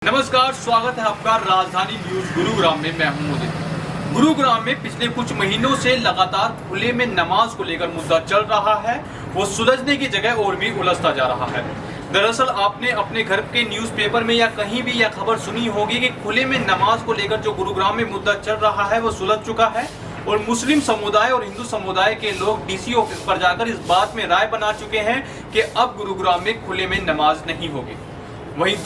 नमस्कार, स्वागत है आपका राजधानी न्यूज गुरुग्राम में। मैं हूं मोदी। गुरुग्राम में पिछले कुछ महीनों से लगातार खुले में नमाज को लेकर मुद्दा चल रहा है। वो सुलझने की जगह और भी उलझता जा रहा है। दरअसल आपने अपने घर के न्यूज़पेपर में या कहीं भी यह खबर सुनी होगी कि खुले में नमाज को लेकर जो गुरुग्राम में मुद्दा चल रहा है वो सुलझ चुका है और मुस्लिम समुदाय और हिंदू समुदाय के लोग डीसी ऑफिस पर जाकर इस बात में राय बना चुके हैं कि अब गुरुग्राम में खुले में नमाज नहीं होगी। वहीं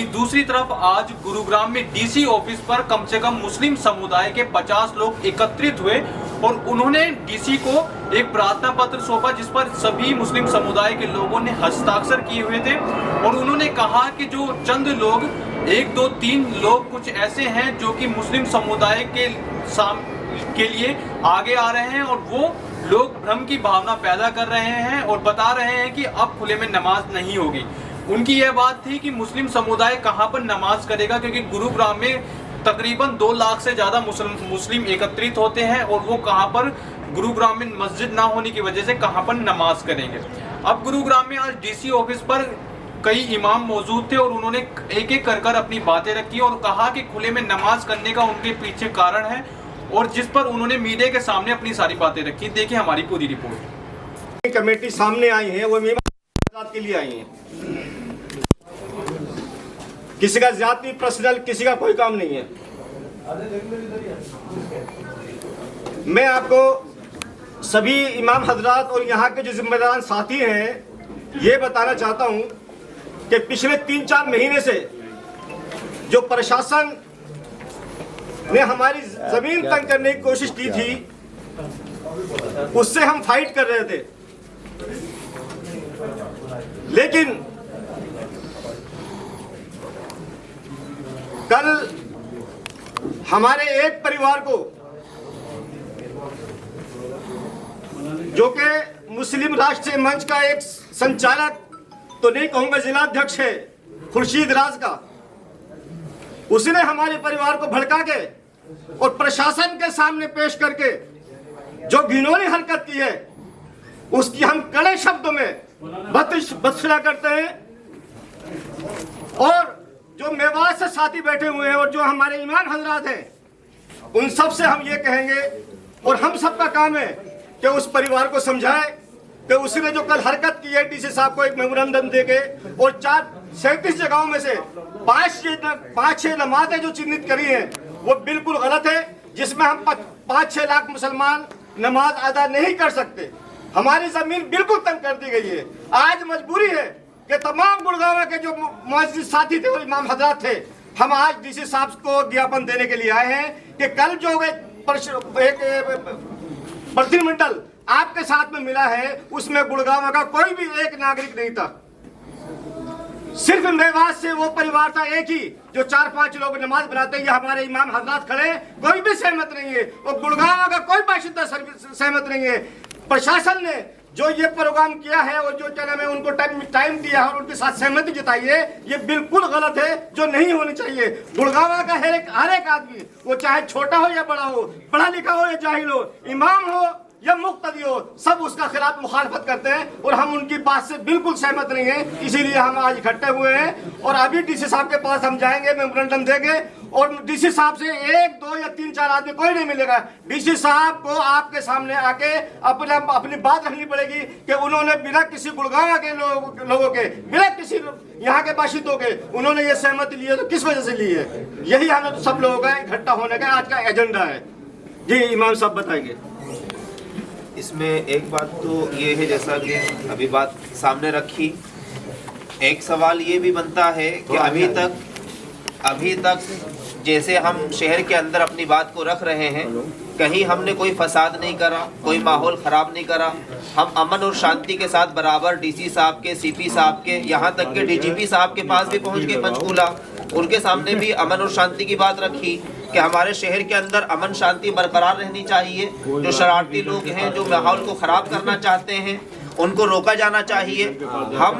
दूसरी तरफ आज गुरुग्राम में डीसी ऑफिस पर कम से कम मुस्लिम समुदाय के 50 लोग एकत्रित हुए और उन्होंने डीसी को एक प्रार्थना पत्र सौंपा जिस पर सभी मुस्लिम समुदाय के लोगों ने हस्ताक्षर किए हुए थे और उन्होंने कहा कि जो चंद लोग 1, 2, 3 लोग कुछ ऐसे हैं जो कि मुस्लिम समुदाय के लिए आगे आ रहे हैं और वो लोग भ्रम की भावना पैदा कर रहे हैं और बता रहे हैं कि अब खुले में नमाज नहीं होगी। उनकी यह बात थी कि मुस्लिम समुदाय कहां पर नमाज करेगा, क्योंकि गुरुग्राम में तकरीबन 2 लाख से ज्यादा मुस्लिम एकत्रित होते हैं और वो कहां पर गुरुग्राम में मस्जिद ना होने की वजह से कहां पर नमाज करेंगे। अब गुरुग्राम में आज डीसी ऑफिस पर कई इमाम मौजूद थे और उन्होंने एक एक कर अपनी बातें रखी और कहा कि खुले में नमाज करने का उनके पीछे कारण है और जिस पर उन्होंने मीडिया के सामने अपनी सारी बातें रखी। देखिए हमारी पूरी रिपोर्ट। कमेटी सामने आई है, वो के लिए आई है। किसी का जाति पर्सनल किसी का कोई काम नहीं है। मैं आपको सभी इमाम हजरात और यहाँ के जो जिम्मेदार साथी हैं ये बताना चाहता हूँ कि पिछले 3-4 महीने से जो प्रशासन ने हमारी जमीन तंग करने की कोशिश की थी उससे हम फाइट कर रहे थे, लेकिन कल हमारे एक परिवार को जो कि मुस्लिम राष्ट्रीय मंच का एक संचालक तो नहीं कहूंगा, जिलाध्यक्ष है खुर्शीद राज का, उसने हमारे परिवार को भड़का के और प्रशासन के सामने पेश करके जो घिनौनी हरकत की है उसकी हम कड़े शब्दों में भत्सना करते हैं। और जो मेवात से साथी बैठे हुए हैं और जो हमारे इमाम हजरात हैं उन सब से हम ये कहेंगे और हम सबका काम है कि उस परिवार को समझाएं कि उसने जो कल हरकत की है डीसी साहब को एक मेमोरेंडम देके और 37 जगहों में से 5-6 नमाजें जो चिन्हित करी हैं वो बिल्कुल गलत है, जिसमें हम 5-6 लाख मुसलमान नमाज अदा नहीं कर सकते। हमारी जमीन बिल्कुल तंग कर दी गई है। आज मजबूरी है कि तमाम गुड़गांव के जो मस्जिद साथी थे और इमाम हजरात थे, हम आज डीसी साहब को ज्ञापन देने के लिए आए हैं कि कल जो एक प्रतिनिधिमंडल आपके साथ में मिला है उसमें गुड़गांव का कोई भी एक नागरिक नहीं था, सिर्फ मेवात से वो परिवार था एक ही जो 4-5 लोग नमाज बनाते हैं। हमारे इमाम हजरात खड़े, कोई भी सहमत नहीं है और गुड़गांव का कोई बाशिंदा सहमत नहीं है। प्रशासन ने जो ये प्रोग्राम किया है और जो क्या नाम है उनको टाइम दिया है और उनके साथ सहमति जताई है, ये बिल्कुल गलत है, जो नहीं होनी चाहिए। गुड़गांव का हर एक आदमी, वो चाहे छोटा हो या बड़ा हो, पढ़ा लिखा हो या जाहिल हो, इमाम हो या मुक्तदी हो, सब उसका खिलाफ मुखालफत करते हैं और हम उनकी बात से बिल्कुल सहमत नहीं है। इसीलिए हम आज इकट्ठे हुए हैं और अभी डीसी साहब के पास हम जाएंगे, मेमोरेंडम देंगे और डीसी साहब से 1, 2 या 3-4 आदमी कोई नहीं मिलेगा। डीसी साहब को आपके सामने आके अपनी बात रखनी पड़ेगी कि उन्होंने बिना किसी गुड़गांव के लोगों के, बिना किसी यहाँ के बाशिंदों के उन्होंने ये सहमति ली है, तो किस वजह से ली है? यही हमें तो सब लोगों का इकट्ठा होने का आज का एजेंडा है। जी इमाम साहब बताएंगे। इसमें एक बात तो ये है, जैसा कि अभी बात सामने रखी, एक सवाल ये भी बनता है कि अभी तक जैसे हम शहर के अंदर अपनी बात को रख रहे हैं, कहीं हमने कोई फसाद नहीं करा, कोई माहौल ख़राब नहीं करा। हम अमन और शांति के साथ बराबर डीसी साहब के, सीपी साहब के, यहाँ तक के डीजीपी साहब के पास भी पहुँच के पंचकूला, उनके सामने भी अमन और शांति की बात रखी कि हमारे शहर के अंदर अमन शांति बरकरार रहनी चाहिए। जो शरारती लोग हैं, जो माहौल को ख़राब करना चाहते हैं, उनको रोका जाना चाहिए। हम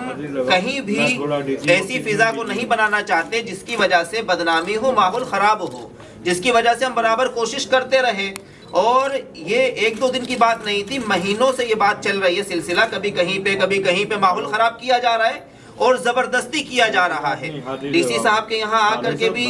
कहीं भी ऐसी फिजा को नहीं बनाना चाहते जिसकी वजह से बदनामी हो, माहौल ख़राब हो, जिसकी वजह से हम बराबर कोशिश करते रहे। और ये 1-2 दिन की बात नहीं थी, महीनों से ये बात चल रही है सिलसिला, कभी कहीं पे माहौल ख़राब किया जा रहा है और जबरदस्ती किया जा रहा है। डीसी साहब के यहाँ आकर के भी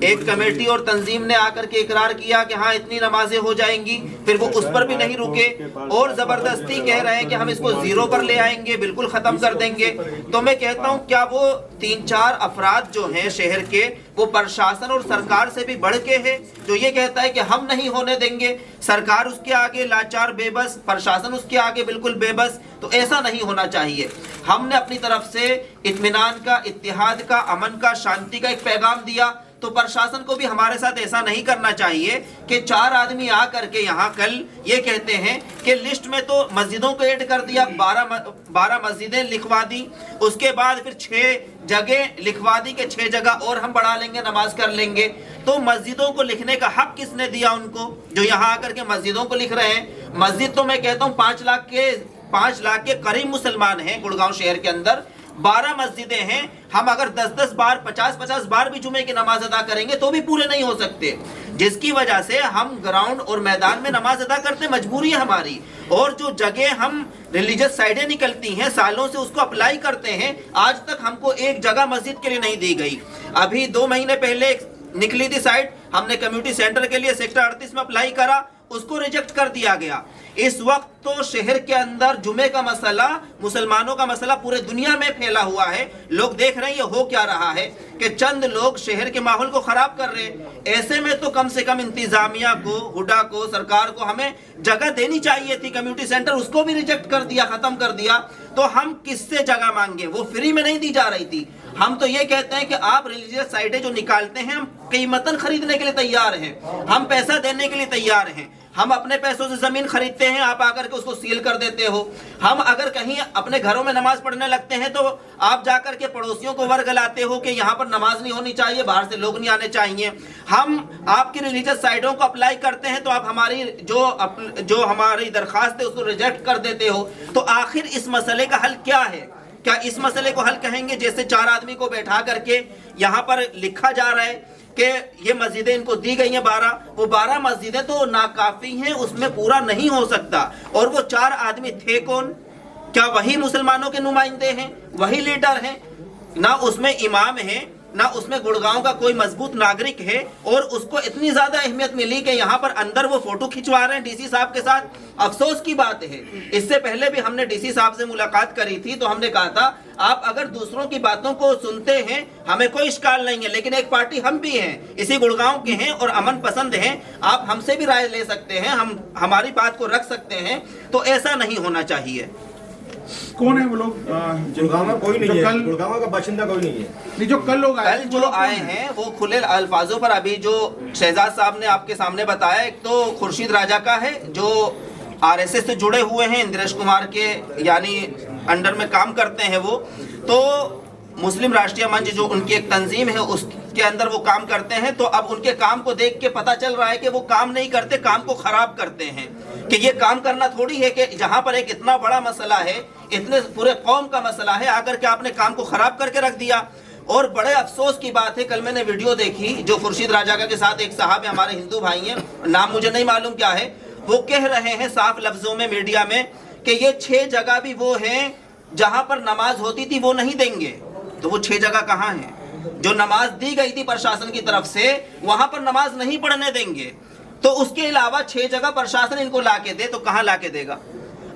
एक कमेटी और तंजीम ने आकर के इकरार किया कि हाँ इतनी नमाजें हो जाएंगी, फिर वो उस पर भी नहीं रुके और जबरदस्ती कह रहे हैं कि हम इसको 0 पर ले आएंगे, बिल्कुल खत्म कर देंगे। तो मैं कहता हूँ क्या वो 3-4 अफराद जो हैं शहर के, वो प्रशासन और सरकार से भी बढ़ के है, जो ये कहता है कि हम नहीं होने देंगे, सरकार उसके आगे लाचार बेबस, प्रशासन उसके आगे बिल्कुल बेबस। तो ऐसा नहीं होना चाहिए। हमने अपनी तरफ से इत्मीनान का, इत्तेहाद का, अमन का, शांति का एक पैगाम दिया, तो प्रशासन को भी हमारे साथ ऐसा नहीं करना चाहिए कि 4 आदमी आकर के यहाँ कल ये कहते हैं कि लिस्ट में तो मस्जिदों को ऐड कर दिया, 12 मस्जिदें लिखवा दी, उसके बाद फिर 6 जगह लिखवा दी कि 6 जगह और हम बढ़ा लेंगे, नमाज कर लेंगे। तो मस्जिदों को लिखने का हक किसने दिया उनको, जो यहाँ आकर के मस्जिदों को लिख रहे हैं? मस्जिद तो मैं कहता हूँ 5 लाख के करीब मुसलमान हैं गुड़गांव शहर के अंदर, 12 मस्जिदें हैं। हम अगर 10-10 बार, 50-50 बार भी जुमे की नमाज अदा करेंगे तो भी पूरे नहीं हो सकते, जिसकी वजह से हम ग्राउंड और मैदान में नमाज अदा करते, मजबूरी है हमारी। और जो जगह हम रिलीजियस साइडें निकलती हैं, सालों से उसको अप्लाई करते हैं, आज तक हमको एक जगह मस्जिद के लिए नहीं दी गई। अभी 2 महीने पहले निकली थी साइड, हमने कम्युनिटी सेंटर के लिए सेक्टर 38 में अप्लाई करा, उसको रिजेक्ट कर दिया गया। इस वक्त तो शहर के अंदर जुमे का मसला, मुसलमानों का मसला पूरे दुनिया में फैला हुआ है। लोग देख रहे हैं ये हो क्या रहा है कि चंद लोग शहर के माहौल को खराब कर रहे हैं। ऐसे में तो कम से कम इंतजामिया को, हुडा को, सरकार को हमें जगह देनी चाहिए थी। कम्युनिटी सेंटर उसको भी रिजेक्ट कर दिया, खत्म कर दिया। तो हम किससे जगह मांगे? वो फ्री में नहीं दी जा रही थी। हम तो ये कहते हैं कि आप रिलीजियस साइटें जो निकालते हैं, हम कीमतन खरीदने के लिए तैयार हैं, हम पैसा देने के लिए तैयार हैं। हम अपने पैसों से जमीन खरीदते हैं, आप आकर के उसको सील कर देते हो। हम अगर कहीं अपने घरों में नमाज पढ़ने लगते हैं तो आप जाकर के पड़ोसियों को वर्गलाते हो कि यहाँ पर नमाज नहीं होनी चाहिए, बाहर से लोग नहीं आने चाहिए। हम आपकी रिलीजियस साइटों को अप्लाई करते हैं तो आप हमारी जो हमारी दरखास्त है उसको रिजेक्ट कर देते हो। तो आखिर इस मसले का हल क्या है? क्या इस मसले को हल कहेंगे जैसे 4 आदमी को बैठा करके यहाँ पर लिखा जा रहा है कि ये मस्जिदें इनको दी गई हैं 12, वो 12 मस्जिदें तो नाकाफी हैं, उसमें पूरा नहीं हो सकता। और वो 4 आदमी थे कौन? क्या वही मुसलमानों के नुमाइंदे हैं, वही लीडर हैं? ना उसमें इमाम है, ना उसमें गुड़गांव का कोई मजबूत नागरिक है, और उसको इतनी ज्यादा अहमियत मिली कि यहाँ पर अंदर वो फोटो खिंचवा रहे हैं डीसी साहब के साथ। अफसोस की बात है, इससे पहले भी हमने डीसी साहब से मुलाकात करी थी तो हमने कहा था आप अगर दूसरों की बातों को सुनते हैं हमें कोई इश्काल नहीं है, लेकिन एक पार्टी हम भी हैं, इसी गुड़गांव के हैं और अमन पसंद हैं, आप हमसे भी राय ले सकते हैं, हम हमारी बात को रख सकते हैं। तो ऐसा नहीं होना चाहिए। कौन है वो लोग? गुड़गांव में कोई नहीं है, कल गुड़गांव का बाशिंदा कोई नहीं है। नहीं, जो कल लोग आए, कल जो आए हैं वो खुले अल्फाजों पर, अभी जो शहजाद साहब ने आपके सामने बताया, एक तो खुर्शीद राजा का है जो आरएसएस से जुड़े हुए हैं, इंद्रेश कुमार के यानी अंडर में काम करते हैं वो, तो मुस्लिम राष्ट्रीय मंच जो उनकी एक तंजीम है उसके अंदर वो काम करते हैं। तो अब उनके काम को देख के पता चल रहा है कि वो काम नहीं करते, काम को खराब करते हैं। कि ये काम करना थोड़ी है कि जहां पर एक इतना बड़ा मसला है, इतने पूरे कौम का मसला है, आकर के आपने काम को खराब करके रख दिया। और बड़े अफसोस की बात है, कल मैंने वीडियो देखी जो खुर्शीद राजा के साथ एक साहब है, हमारे हिंदू भाई हैं, नाम मुझे नहीं मालूम क्या है, वो कह रहे हैं साफ लफ्जों में मीडिया में कि ये 6 जगह भी वो हैं जहां पर नमाज होती थी वो नहीं देंगे। तो वो 6 जगह कहाँ हैं? जो नमाज दी गई थी प्रशासन की तरफ से, वहां पर नमाज नहीं पढ़ने देंगे। तो उसके अलावा 6 जगह प्रशासन इनको लाके दे, तो कहाँ लाके देगा?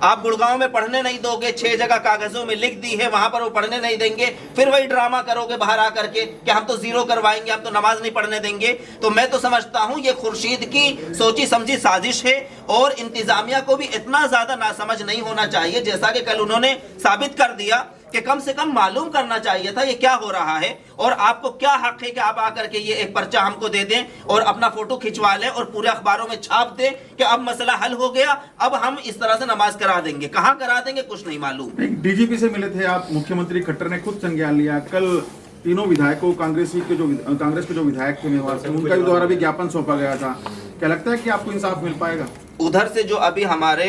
आप गुड़गांव में पढ़ने नहीं दोगे, 6 जगह कागजों में लिख दी है, वहां पर वो पढ़ने नहीं देंगे, फिर वही ड्रामा करोगे बाहर आकर के कि हम तो 0 करवाएंगे, हम तो नमाज नहीं पढ़ने देंगे। तो मैं तो समझता हूं ये खुर्शीद की सोची समझी साजिश है, और इंतजामिया को भी इतना ज्यादा नासमझ नहीं होना चाहिए, जैसा कि कल उन्होंने साबित कर दिया कि कम से कम मालूम करना चाहिए था ये क्या हो रहा है, और आपको क्या हक है कि आप आकर के ये एक पर्चा हमको दे दें और अपना फोटो खिंचवा लें और पूरे अखबारों में छाप दें कि अब मसला हल हो गया, अब हम इस तरह से नमाज करा देंगे। कहाँ करा देंगे कुछ नहीं मालूम। एक डीजीपी से मिले थे आप, मुख्यमंत्री खट्टर ने खुद संज्ञान लिया। कल तीनों विधायकों, कांग्रेस के जो विधायक थे मेवाड़ से, उनका द्वारा भी ज्ञापन सौंपा गया था। क्या लगता है कि आपको इंसाफ मिल पाएगा? उधर से जो अभी हमारे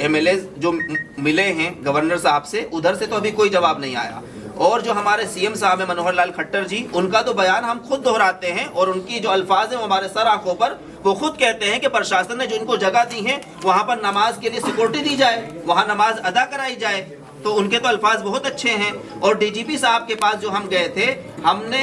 एमएलए जो मिले हैं गवर्नर साहब से, उधर से तो अभी कोई जवाब नहीं आया। और जो हमारे सीएम साहब है मनोहर लाल खट्टर जी, उनका तो बयान हम खुद दोहराते हैं और उनकी जो अल्फाज है वो हमारे सर आंखों पर, वो खुद कहते हैं कि प्रशासन ने जो इनको जगह दी है वहां पर नमाज के लिए सिक्योरिटी दी जाए, वहां नमाज अदा कराई जाए। तो उनके तो अल्फाज बहुत अच्छे हैं। और डीजीपी साहब के पास जो हम गए थे, हमने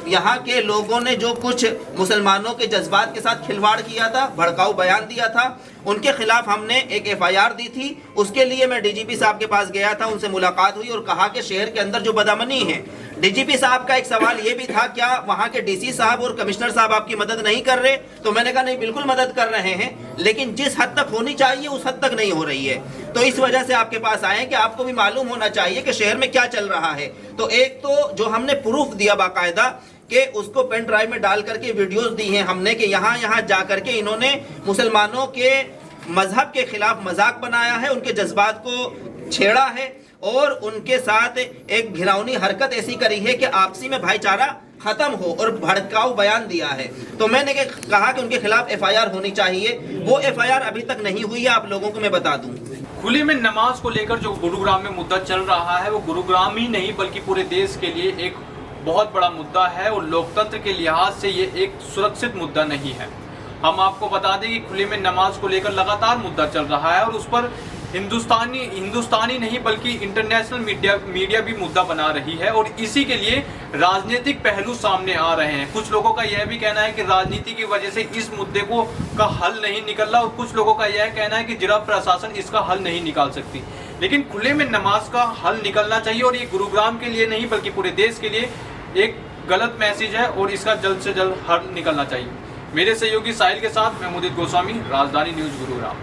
यहाँ के लोगों ने जो कुछ मुसलमानों के जज्बात के साथ खिलवाड़ किया था, भड़काऊ बयान दिया था, उनके खिलाफ हमने एक एफआईआर दी थी। उसके लिए मैं डीजीपी साहब के पास गया था, उनसे मुलाकात हुई और कहा कि शहर के अंदर जो बदअमनी है, डीजीपी साहब का एक सवाल ये भी था, क्या वहाँ के डीसी साहब और कमिश्नर साहब आपकी मदद नहीं कर रहे? तो मैंने कहा नहीं, बिल्कुल मदद कर रहे हैं, लेकिन जिस हद तक होनी चाहिए उस हद तक नहीं हो रही है। तो इस वजह से आपके पास आए कि आपको भी मालूम होना चाहिए कि शहर में क्या चल रहा है। तो एक तो जो हमने प्रूफ दिया बाकायदा कि उसको पेन ड्राइव में डाल करके वीडियोस दी हैं हमने कि यहाँ यहाँ जा करके इन्होंने मुसलमानों के मजहब के खिलाफ मजाक बनाया है, उनके जज्बात को छेड़ा है और उनके साथ एक घिनौनी हरकत ऐसी करी है कि आपसी में भाईचारा खत्म हो और भड़काऊ बयान दिया है। तो मैंने कहा कि उनके खिलाफ एफआईआर होनी चाहिए। वो एफआईआर अभी तक नहीं हुई है, आप लोगों को मैं बता दूं। खुले में नमाज को लेकर जो गुरुग्राम में मुद्दा चल रहा है, वो गुरुग्राम ही नहीं बल्कि पूरे देश के लिए एक बहुत बड़ा मुद्दा है और लोकतंत्र के लिहाज से ये एक सुरक्षित मुद्दा नहीं है। हम आपको बता दें कि खुले में नमाज को लेकर लगातार मुद्दा चल रहा है और उस पर हिंदुस्तानी नहीं बल्कि इंटरनेशनल मीडिया भी मुद्दा बना रही है और इसी के लिए राजनीतिक पहलू सामने आ रहे हैं। कुछ लोगों का यह भी कहना है कि राजनीति की वजह से इस मुद्दे का हल नहीं निकल रहा और कुछ लोगों का यह कहना है कि जिला प्रशासन इसका हल नहीं निकाल सकती। लेकिन खुले में नमाज का हल निकलना चाहिए और ये गुरुग्राम के लिए नहीं बल्कि पूरे देश के लिए एक गलत मैसेज है और इसका जल्द से जल्द हल निकलना चाहिए। मेरे सहयोगी साहिल के साथ मैं मुदित गोस्वामी, राजधानी न्यूज गुरुग्राम।